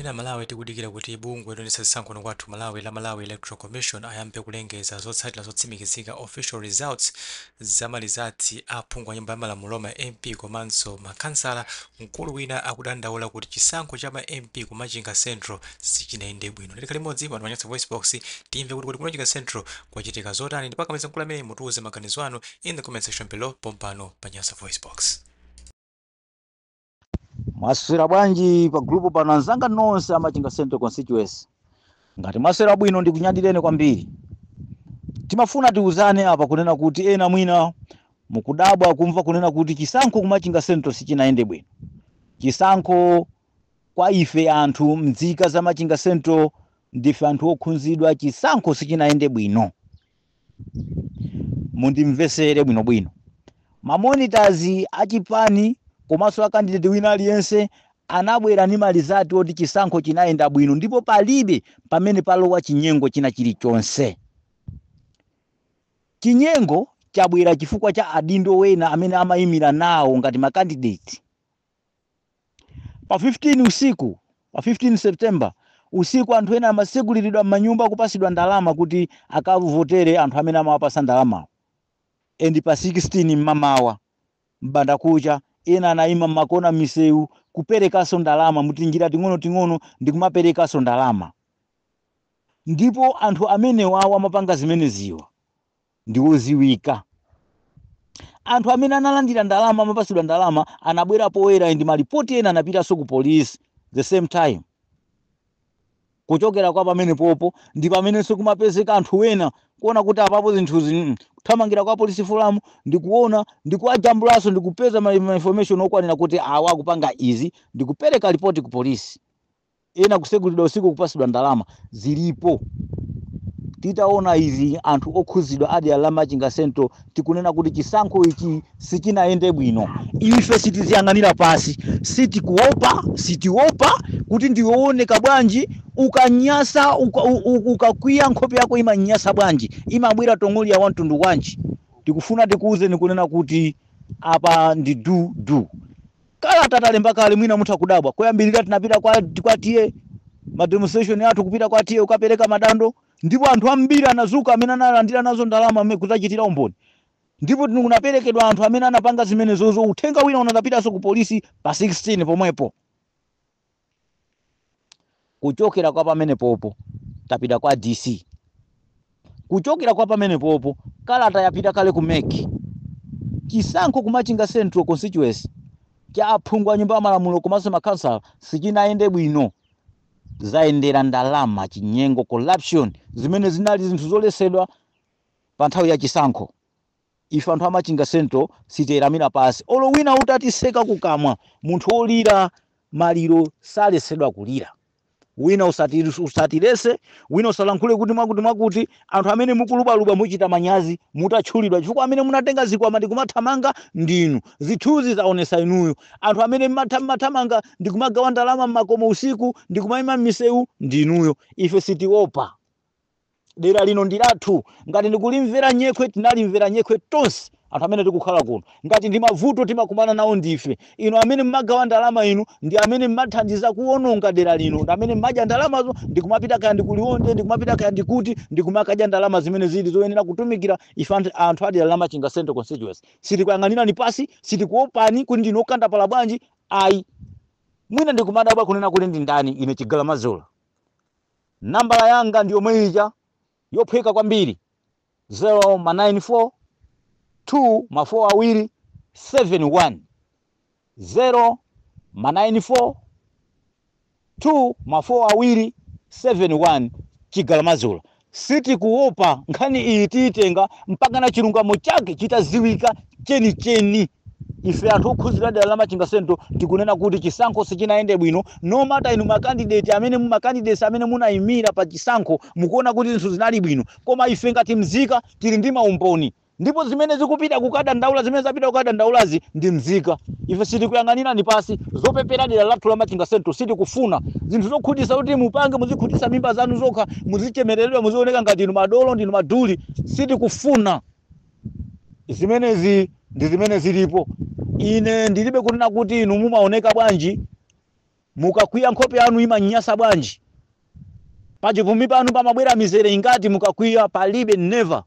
Mina Malawi tikudikira kuti bungwe lonesa zisankho kwathu Malawi la Malawi Electoral Commission ayambe kulengeza zotsatira zotsimikizika official results zamalizatsi aphungu a nyumba ya malamulo ma MP komanso makhansala. Mkulu wina akudandaula kuti chisankho cha ma MP ku Machinga Central sichinayende bwino. Ndikali modzi pano Manyasa Voice Box timve kuti ku Machinga Central kwachitika zotani ndipo akamaliza mkulu amene mutuuze maganizo anu in the comment section below pompano pa Manyasa Voice Box. Mwaswera bwanji pa grupu pano anzanga nonse Machinga Central constituency. Ngati mwaswera bwino ndikunyadireni kwambiri. Timafuna tiuzane apa kunena kuti ena mwina mukudabwa kumva kunena kuti chisankho ku Machinga Central sichinaende bwino. Chisankho kwa ife anthu mdzika za Machinga Central ndife anthu okhunzidwa chisankho sichinaende bwino. Mundimvesere bwino. Ma monitors achipani komanso akandidate wina aliyense anabwera ni malizati oti chisankho chinaenda bwino ndipo palibe pamene palowa chinyengo china chilichonse. Chinyengo chabwera chifukwa cha adindo wena amene amayimira nawo ngati makandidate. Pa 15 usiku, pa 15 September usiku anthu ena amaseguliridwa m'manyumba kupasidwa ndalama kuti akavotere anthu amene amawapasa ndalama. Endi pa 16 mmamawa mbanda kucha ena anaima makona miseu kuperekaso ndalama mutinjira ting'ono ndikumaperekaso ndalama. Ndipo anthu amene wawa amapanga zimeneziwa ndiwoziwika. Anthu amene analandira ndalama amapasidwa ndalama anabwera poyera ndi malipoti ena anapitaso ku police the same time. Kuchokera kwa pamene popo ndi pamenenso kumapezeka anthu wena kuona kuti apapo zinthuzi kuthamangira kwa police fulamu ndikuona ndikuajambulaso ndikupeza ma information okwanira kuti awa kupanga izi ndikupereka report ku police. Ena kusegulidwa usiku kupasidwa ndalama zilipo. Titaona izi anthu okhuzidwa adi ala Machinga Central tikunena kuti chisankho ichi sichinaende bwino. Ife sitiziyang'anira pasi, sitiopa kuti ndiwooneka bwanji ukanyasa ukakwiya nkhope yako imanyasa bwanji imabwera tongoli ya wantundu wanji. Tikufuna tikuuze nikunena kuti apa ndi du kala tatalemba kale mwina mutha kudabwa koyambirira tinapita kwa tiye ma demonstration yathu kupita kwa tiye ukapereka madando ndipo anthu ambiri anazuka amene analandira nazo ndalama amene kutachitira umboni. Ndipo tikunaperekedwa anthu amene anapanga zimenezozo uthenga wina unapitaso ku polisi pa 16 pomwepo. Kuchokera kwa pamene popo tapita kwa DC. Kuchokera kwa pamene popo kalata yapita kale ku MEC. Chisankho ku Machinga Central constituency cha aphungu a nyumba ya malamulo komanso makhansala sichinaende bwino. Zaendera ndalama chinyengo corruption zimene zinali zinthu zolesedwa pa nthawi ya chisankho. Ife anthu a Machinga Central siteramira pasi. Olo wina utatiseka kukamwa munthu olira maliro salesedwa kulira. Wina usatirese, wina usalankhule kuti mwakuti anthu amene mukulubaluba muchita manyazi mutatchulidwa chifukwa amene munatenga zikwama ndikumathamanga ndinu. Zithuzi zaonesa inuyo. Anthu amene mathamanga ndikumagawa ndalama mmakomo usiku ndikumayima m'miseu ndinuyo. Ife sitiopa. Dera lino ndilathu. Ngati ndikulimvera nyekhwe tinalimvera nyekhwe tonse anthu amene tikukhala kuno. Ngati ndi mavuto timakumana nawo ndife. Ino amene mmagawa ndalama inu ndi amene mmathandiza kuwononga dera lino. Ndi amene mmadya ndalamazo ndikumapita kaya ndikuliwonde ndikumapita kaya ndikuti ndikumakadya ndalama zimene zili zoyenera kutumikira ife anthu adi ala Machinga Central constituency. Sitikuyang'anira ni pasi, sitikuopani kuti ndinokanda pala bwanji ayi. Mwina ndikumadabwa kunena kuti ndi ndani ine Chigala Mazola. Nambala yanga ndiyo mwija yophweka kwambiri 094 2 4 awiri 71 094 2 4 awiri 71 Chigala Mazola. Sitikuopa nkhani iyi tiitenga mpaka na chilungamo chake chitaziwika cheni. Ife anthu okhuzidwa dera la Machinga Central tikunena kuti chisankho sichinaende bwino. No matter inu makandidate amene mumakandidates amene munayimira pa chisankho mukuona kuti zinthu zinali bwino. Koma ife ngati mzika tili ndi maumboni. Ndipo zimene zikupita kukada ndaula zimene zapita kukada ndaulazi ndi mzika. Ife sitikuyang'anira ni pasi zopepera dera lathu la Machinga Central sitikufuna. Zinthu zokhutisa kuti mupange muzikhutisa mimba zanu zokha muzichemereredwa muzioneka ngati inu madolo ndinu maduli sitikufuna. Zimenezi ndi zimene zilipo. Ine ndilibe kunena kuti inu mumaoneka bwanji mukakwiya nkhope yanu imanyasa bwanji, pachipumi panu pamabwera mizere ingati mukakwiya, palibe, never.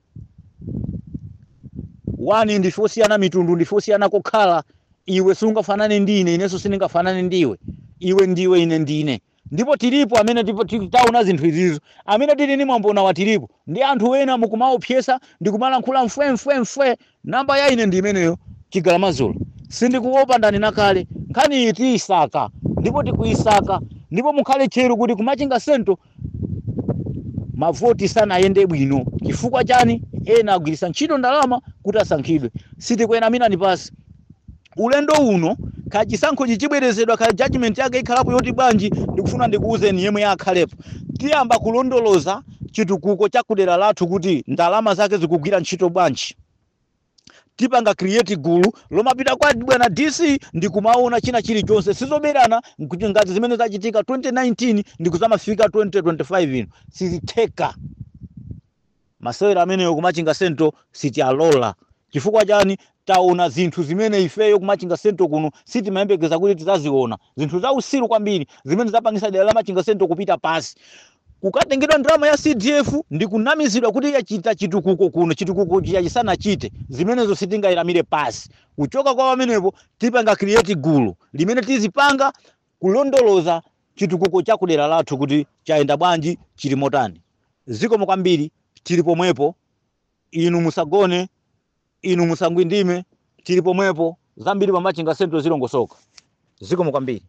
Wani ndife osiyana mitundu, ndife osiyana kokhala. Iwe sungafanane ndine, inenso sindingafanane ndiwe. Iwe ndiwe, ine ndine. Ndipo tilipo amene taona zinthu izizo, amene tili ni mwambo wa tilipo ndi anthu ena mukumaopsesa ndikumalankhula mfwe. Namba ya ine ndi imeneyo, Chigalamazula. Sindikuopa ndani nakale, nkhani iyi tiyisaka, ndipo tikuyisaka, ndipo mukhale tcheru kuti kumachinga sento mavoti sanayende bwino. Chifukwa chani? Ena agwirisa ntchito ndalama kuti asankhidwe. Sitikuyena ni pasi. Ulendo uno kachisankho chichibwerezedwa, ka judgment yake ikhalapo yoti bwanji, ndikufuna ndikuuzeni yemwe yakhalepo. Tiyamba kulondoloza chitukuko cha kudera lathu kuti ndalama zake zikugwira ntchito bwanji. Tipanga create gulu lomapita kwa bwana DC ndikumaona china chilichonse sizoberana ngati zimene zachitika 2019 ndikuzamafika 2025 ino. Sizitheka. Masewera ameneyo kumachinga sento sitialola. Chifukwa chani? Taona zinthu zimene ifeyo kumachinga sento kuno sitimayembekeza kuti tizaziona. Zinthu za usiru kwambiri zimene zapangisa dera la machinga sento kupita pasi. Kukatengedwa ndrama ya CDF ndikunamizidwa kuti yachita chitukuko kuno, chitukuko chisana chite. Zimenezo sitingayiramire pasi. Kuchoka kwa pamenepo tipanga create gulu limene tizipanga kulondoloza chitukuko cha kudera lathu kuti chaenda bwanji, chili motani. Zikomo kwambiri, tili pomwepo. Inu musagone, inu musangwindime, tili pomwepo. Zambiri pamachinga sento zilongosoka. Zikomo kwambiri.